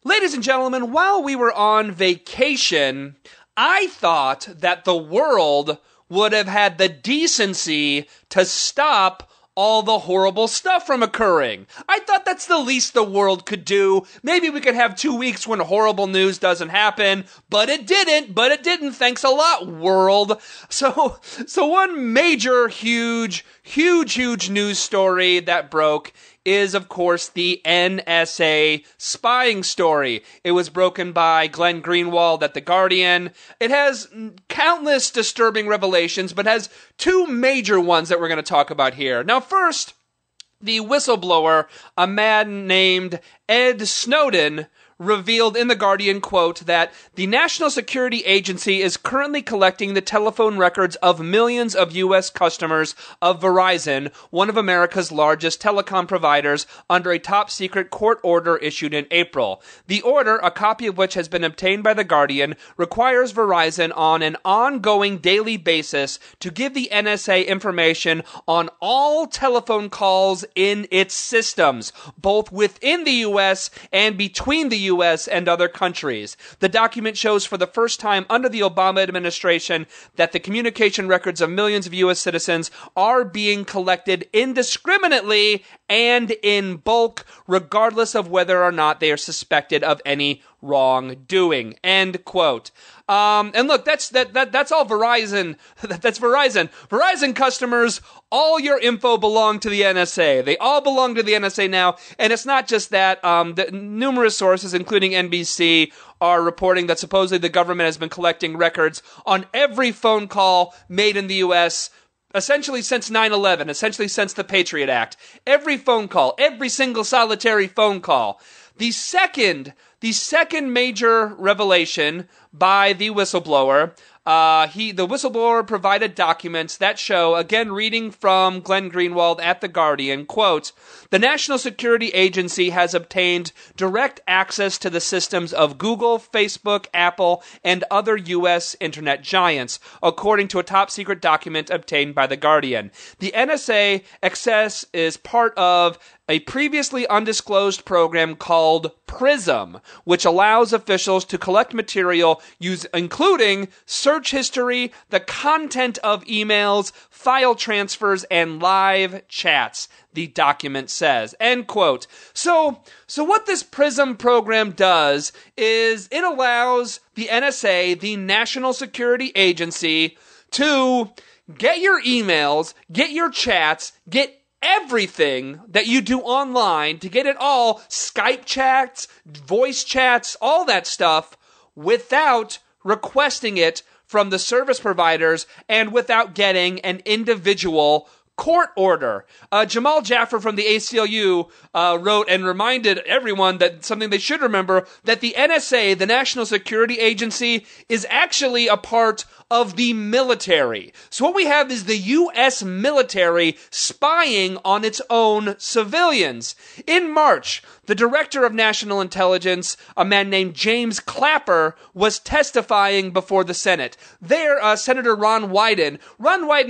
Ladies and gentlemen, while we were on vacation, I thought that the world would have had the decency to stop all the horrible stuff from occurring. I thought that's the least the world could do. Maybe we could have 2 weeks when horrible news doesn't happen, but it didn't. Thanks a lot, world. So one major, huge news story that broke is, of course, the NSA spying story. It was broken by Glenn Greenwald at The Guardian. It has countless disturbing revelations, but has two major ones that we're going to talk about here. Now, first, the whistleblower, a man named Ed Snowden, revealed in The Guardian, quote, that the National Security Agency is currently collecting the telephone records of millions of U.S. customers of Verizon, one of America's largest telecom providers, under a top-secret court order issued in April. The order, a copy of which has been obtained by The Guardian, requires Verizon on an ongoing daily basis to give the NSA information on all telephone calls in its systems, both within the U.S. and between the U.S. and other countries. The document shows for the first time under the Obama administration that the communication records of millions of U.S. citizens are being collected indiscriminately and in bulk, regardless of whether or not they are suspected of any wrongdoing. End quote. And look, that's all Verizon. That's Verizon. Verizon customers, all your info belong to the NSA. They all belong to the NSA now. And it's not just that. Numerous sources, including NBC, are reporting that supposedly the government has been collecting records on every phone call made in the U.S., essentially since 9/11, essentially since the Patriot Act. Every phone call, every single solitary phone call. The second major revelation by the whistleblower, the whistleblower provided documents that show, again reading from Glenn Greenwald at The Guardian, quote, the National Security Agency has obtained direct access to the systems of Google, Facebook, Apple, and other U.S. internet giants, according to a top-secret document obtained by The Guardian. The NSA access is part of a previously undisclosed program called PRISM, which allows officials to collect material including search history, the content of emails, file transfers, and live chats, the document says. End quote. So what this PRISM program does is it allows the NSA, the National Security Agency, to get your emails, get your chats, get everything that you do online, to get it all, Skype chats, voice chats, all that stuff, without requesting it from the service providers and without getting an individual court order. Jamal Jaffer from the ACLU wrote and reminded everyone that something they should remember, that the NSA, the National Security Agency, is actually a part of the military. So what we have is the U.S. military spying on its own civilians. In March, the Director of National Intelligence, a man named James Clapper, was testifying before the Senate. There, Senator Ron Wyden,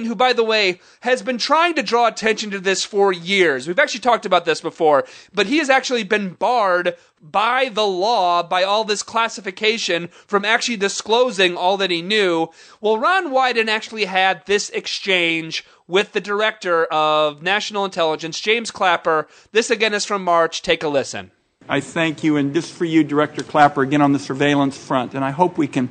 who, by the way, has been trying to draw attention to this for years. We've actually talked about this before, but he has actually been barred by the law, by all this classification, from actually disclosing all that he knew. Well, Ron Wyden actually had this exchange with the Director of National Intelligence, James Clapper. This again is from March. Take a listen. I thank you, and just for you, Director Clapper, again on the surveillance front, and I hope we can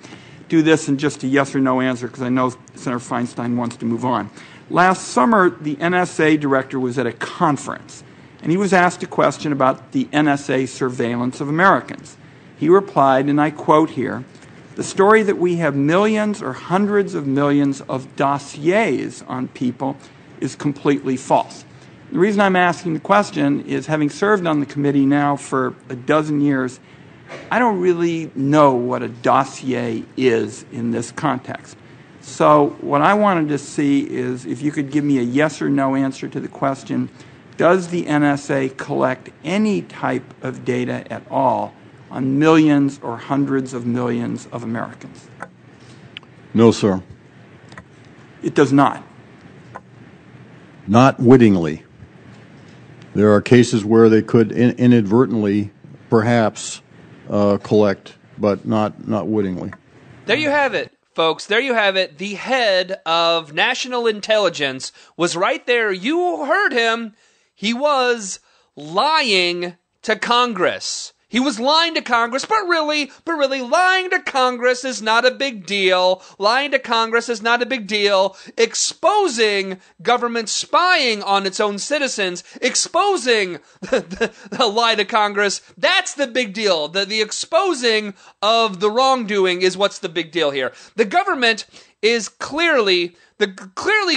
do this in just a yes or no answer, because I know Senator Feinstein wants to move on. Last summer, the NSA director was at a conference, and he was asked a question about the NSA surveillance of Americans. He replied, and I quote here, the story that we have millions or hundreds of millions of dossiers on people is completely false. The reason I'm asking the question is, having served on the committee now for a dozen years, I don't really know what a dossier is in this context. So what I wanted to see is if you could give me a yes or no answer to the question, does the NSA collect any type of data at all on millions or hundreds of millions of Americans? No, sir. It does not. Not wittingly. There are cases where they could inadvertently, perhaps, collect, but not wittingly. There you have it, folks. There you have it. The head of national intelligence was right there. You heard him. He was lying to Congress. He was lying to Congress, but really, lying to Congress is not a big deal. Lying to Congress is not a big deal. Exposing government spying on its own citizens, exposing the lie to Congress, that's the big deal. The exposing of the wrongdoing is what's the big deal here. The government is clearly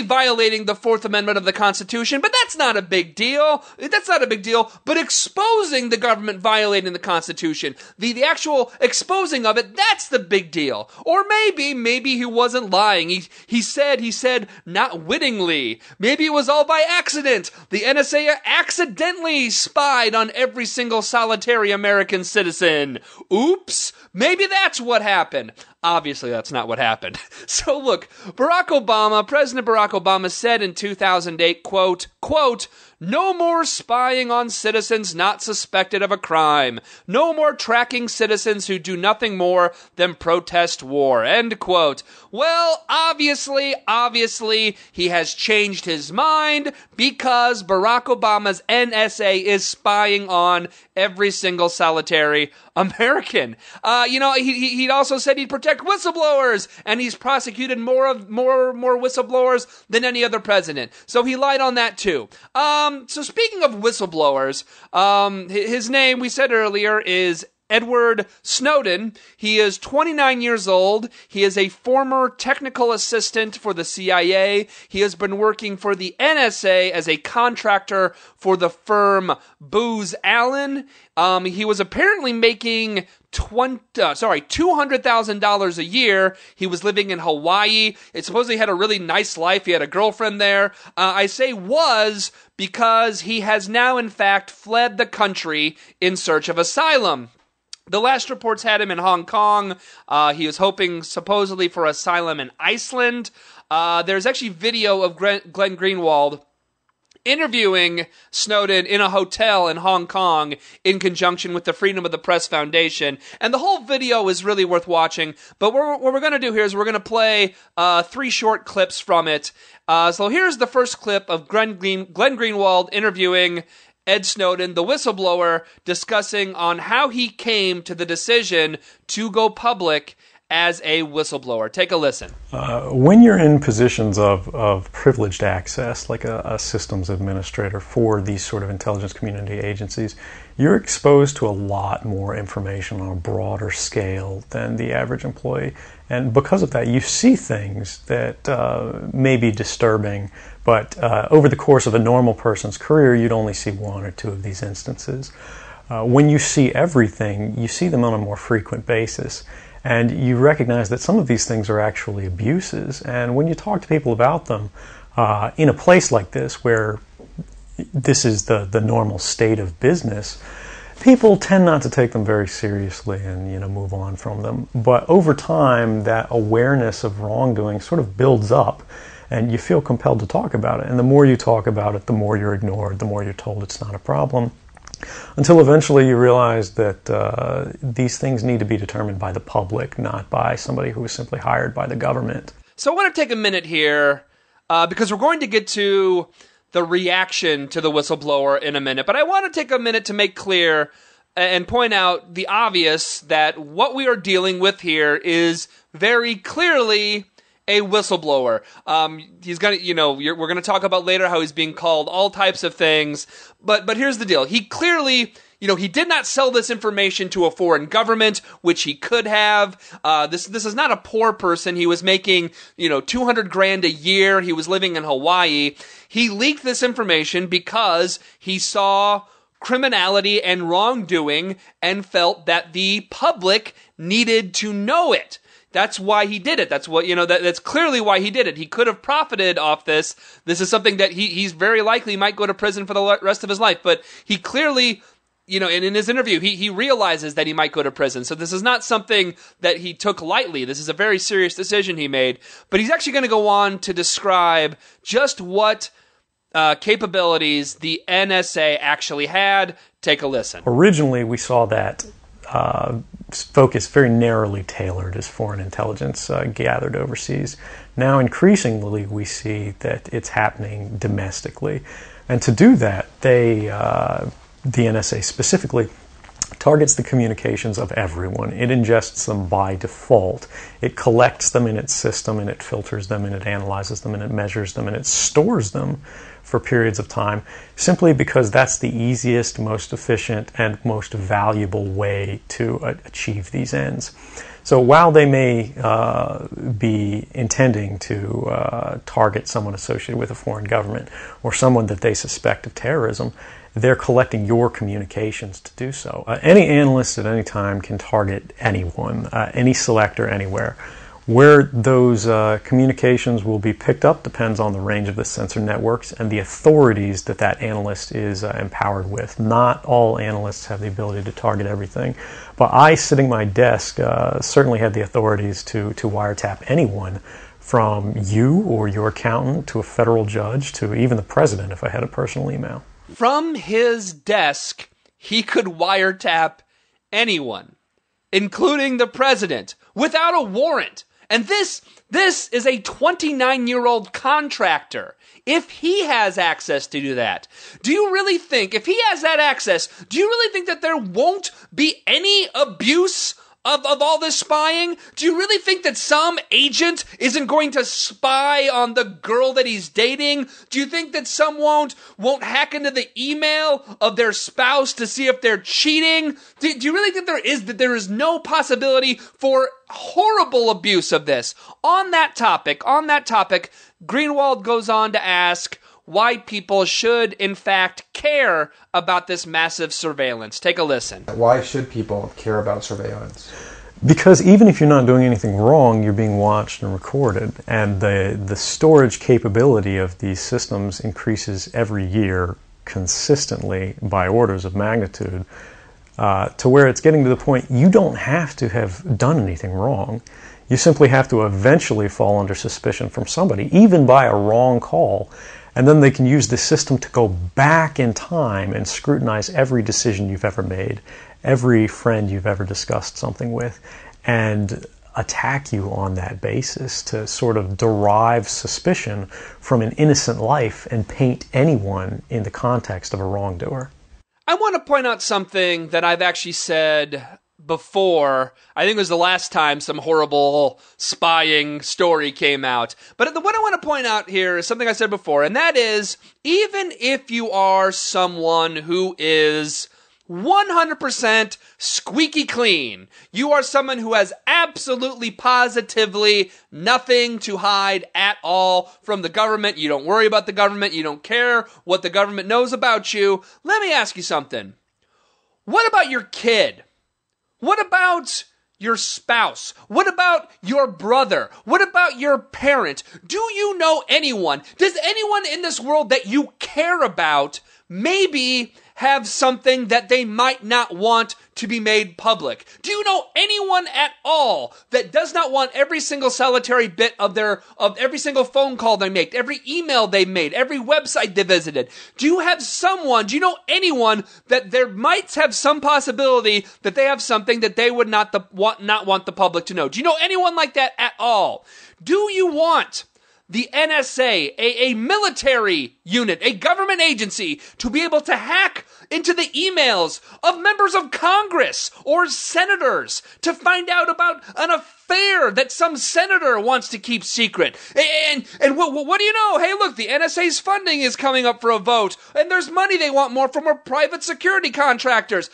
violating the Fourth Amendment of the Constitution, but that's not a big deal. That's not a big deal. But exposing the government violating the Constitution, the actual exposing of it, that's the big deal. Or maybe he wasn't lying. He said not wittingly. Maybe it was all by accident. The NSA accidentally spied on every single solitary American citizen. Oops. Maybe that's what happened. Obviously, that's not what happened. So look, President Barack Obama said in 2008, quote, "No more spying on citizens not suspected of a crime. No more tracking citizens who do nothing more than protest war." End quote. Well, obviously, he has changed his mind because Barack Obama's NSA is spying on every single solitary American. He also said he'd protect whistleblowers, and he's prosecuted more whistleblowers than any other president. So he lied on that too. So speaking of whistleblowers, his name, we said earlier, is Edward Snowden. He is 29 years old. He is a former technical assistant for the CIA. He has been working for the NSA as a contractor for the firm Booz Allen. He was apparently making $200,000 a year. He was living in Hawaii. It supposedly had a really nice life. He had a girlfriend there. I say was because he has now, in fact, fled the country in search of asylum. The last reports had him in Hong Kong. He was hoping supposedly for asylum in Iceland. There's actually video of Glenn Greenwald interviewing Snowden in a hotel in Hong Kong in conjunction with the Freedom of the Press Foundation. And the whole video is really worth watching. But what we're going to do here is we're going to play 3 short clips from it. So here's the first clip of Glenn Greenwald interviewing Ed Snowden, the whistleblower, discussing on how he came to the decision to go public as a whistleblower. Take a listen. When you're in positions of privileged access, like a systems administrator for these sort of intelligence community agencies, you're exposed to a lot more information on a broader scale than the average employee. And because of that, you see things that may be disturbing, but over the course of a normal person's career, you'd only see 1 or 2 of these instances. When you see everything, you see them on a more frequent basis. And you recognize that some of these things are actually abuses. And when you talk to people about them, in a place like this where this is the normal state of business, people tend not to take them very seriously and move on from them. But over time, that awareness of wrongdoing sort of builds up, and you feel compelled to talk about it. And the more you talk about it, the more you're ignored, the more you're told it's not a problem. Until eventually you realize that these things need to be determined by the public, not by somebody who is simply hired by the government. So I want to take a minute here because we're going to get to the reaction to the whistleblower in a minute. But I want to take a minute to make clear and point out the obvious that what we are dealing with here is very clearly a whistleblower. He's gonna, we're gonna talk about later how he's being called all types of things. But here's the deal. He clearly, he did not sell this information to a foreign government, which he could have. This is not a poor person. He was making, $200,000 a year. He was living in Hawaii. He leaked this information because he saw criminality and wrongdoing and felt that the public needed to know it. That's why he did it. That's what, that's clearly why he did it. He could have profited off this. This is something that he's very likely might go to prison for the rest of his life. But he clearly, and in his interview, he realizes that he might go to prison. So this is not something that he took lightly. This is a very serious decision he made. But he's actually going to go on to describe just what capabilities the NSA actually had. Take a listen. Originally, we saw that focused, very narrowly tailored, as foreign intelligence gathered overseas. Now, increasingly, we see that it's happening domestically. And to do that, the NSA specifically targets the communications of everyone. It ingests them by default. It collects them in its system, and it filters them, and it analyzes them, and it measures them, and it stores them for periods of time, simply because that's the easiest, most efficient, and most valuable way to achieve these ends. So while they may be intending to target someone associated with a foreign government or someone that they suspect of terrorism, they're collecting your communications to do so. Any analyst at any time can target anyone, any selector, anywhere. Where those communications will be picked up depends on the range of the sensor networks and the authorities that that analyst is empowered with. Not all analysts have the ability to target everything, but I, sitting at my desk, certainly had the authorities to wiretap anyone, from you or your accountant to a federal judge to even the president if I had a personal email. From his desk, he could wiretap anyone, including the president, without a warrant. And this is a 29-year-old contractor. If he has access to do that, do you really think, if he has that access, do you really think that there won't be any abuse of all this spying? Do you really think that some agent isn't going to spy on the girl that he's dating? Do you think that some won't hack into the email of their spouse to see if they're cheating? Do you really think there is no possibility for horrible abuse of this? On that topic, Greenwald goes on to ask why people should, in fact, care about this massive surveillance. Take a listen. Why should people care about surveillance? Because even if you're not doing anything wrong, you're being watched and recorded. And the storage capability of these systems increases every year consistently by orders of magnitude, to where it's getting to the point you don't have to have done anything wrong. You simply have to eventually fall under suspicion from somebody, even by a wrong call. And then they can use the system to go back in time and scrutinize every decision you've ever made, every friend you've ever discussed something with, and attack you on that basis to sort of derive suspicion from an innocent life and paint anyone in the context of a wrongdoer. I want to point out something that I've actually said before. I think it was the last time some horrible spying story came out. But what I want to point out here is something I said before, and that is, even if you are someone who is 100% squeaky clean, you are someone who has absolutely positively nothing to hide at all from the government, you don't worry about the government, you don't care what the government knows about you, let me ask you something. What about your kid? What about your spouse? What about your brother? What about your parent? Do you know anyone? Does anyone in this world that you care about maybe have something that they might not want to be made public? Do you know anyone at all that does not want every single solitary bit of every single phone call they make, every email they made, every website they visited? Do you know anyone that there might have some possibility that they have something that they would not want the public to know? Do you know anyone like that at all? Do you want the NSA, a military unit, a government agency, to be able to hack into the emails of members of Congress or senators to find out about an affair that some senator wants to keep secret? And what do you know? Hey, look, the NSA's funding is coming up for a vote, and there's money they want more from our private security contractors.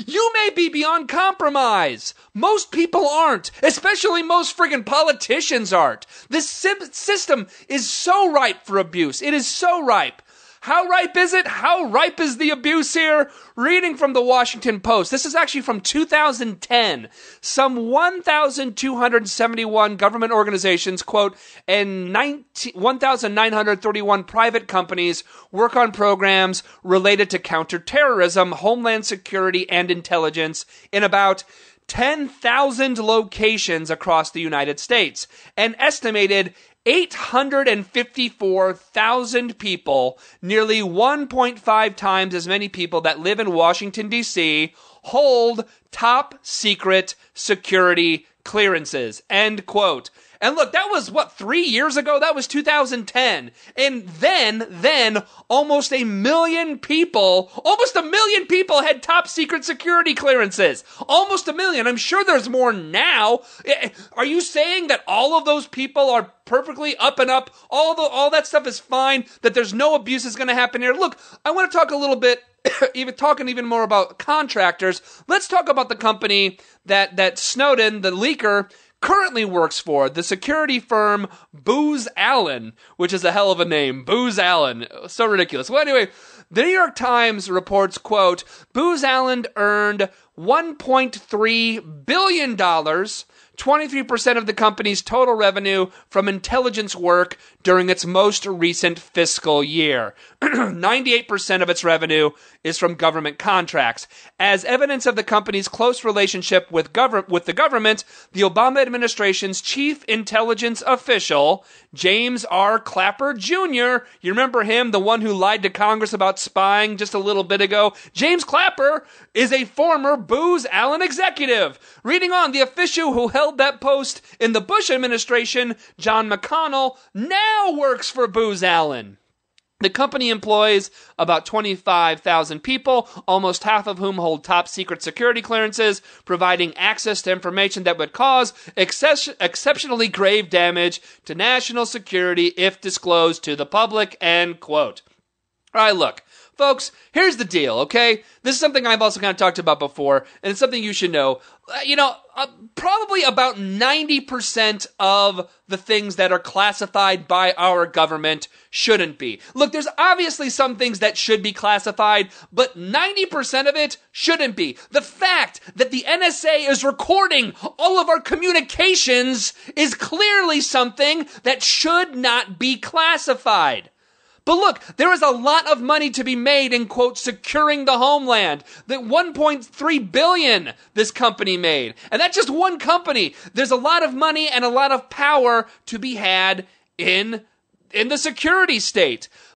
You may be beyond compromise. Most people aren't, especially most friggin' politicians aren't. This system is so ripe for abuse. It is so ripe. How ripe is it? How ripe is the abuse here? Reading from the Washington Post. This is actually from 2010. Some 1,271 government organizations, quote, and 1,931 private companies work on programs related to counterterrorism, homeland security, and intelligence in about 10,000 locations across the United States. An estimated 854,000 people, nearly 1.5 times as many people that live in Washington, D.C., hold top secret security clearances. End quote. And look, that was, 3 years ago? That was 2010. And then, almost a million people had top secret security clearances. Almost a million. I'm sure there's more now. Are you saying that all of those people are perfectly up and up? All that stuff is fine? That there's no abuse is going to happen here? Look, I want to talk a little bit, even more about contractors. Let's talk about the company that Snowden, the leaker, currently works for, the security firm Booz Allen, which is a hell of a name. Booz Allen. So ridiculous. Well, anyway, the New York Times reports, quote, Booz Allen earned $1.3 billion, 23% of the company's total revenue from intelligence work during its most recent fiscal year. 98% of its revenue is from government contracts. As evidence of the company's close relationship with the government, the Obama administration's chief intelligence official, James R. Clapper Jr., you remember him, the one who lied to Congress about spying just a little bit ago? James Clapper is a former Booz Allen executive. Reading on, the official who held that post in the Bush administration, John McConnell, now works for Booz Allen. The company employs about 25,000 people, almost half of whom hold top secret security clearances, providing access to information that would cause exceptionally grave damage to national security if disclosed to the public, end quote. All right, look. Folks, here's the deal, okay? This is something I've also kind of talked about before, and it's something you should know. Probably about 90% of the things that are classified by our government shouldn't be. Look, there's obviously some things that should be classified, but 90% of it shouldn't be. The fact that the NSA is recording all of our communications is clearly something that should not be classified. But look, there is a lot of money to be made in, quote, securing the homeland. The $1.3 billion this company made. And that's just one company. There's a lot of money and a lot of power to be had in the security state.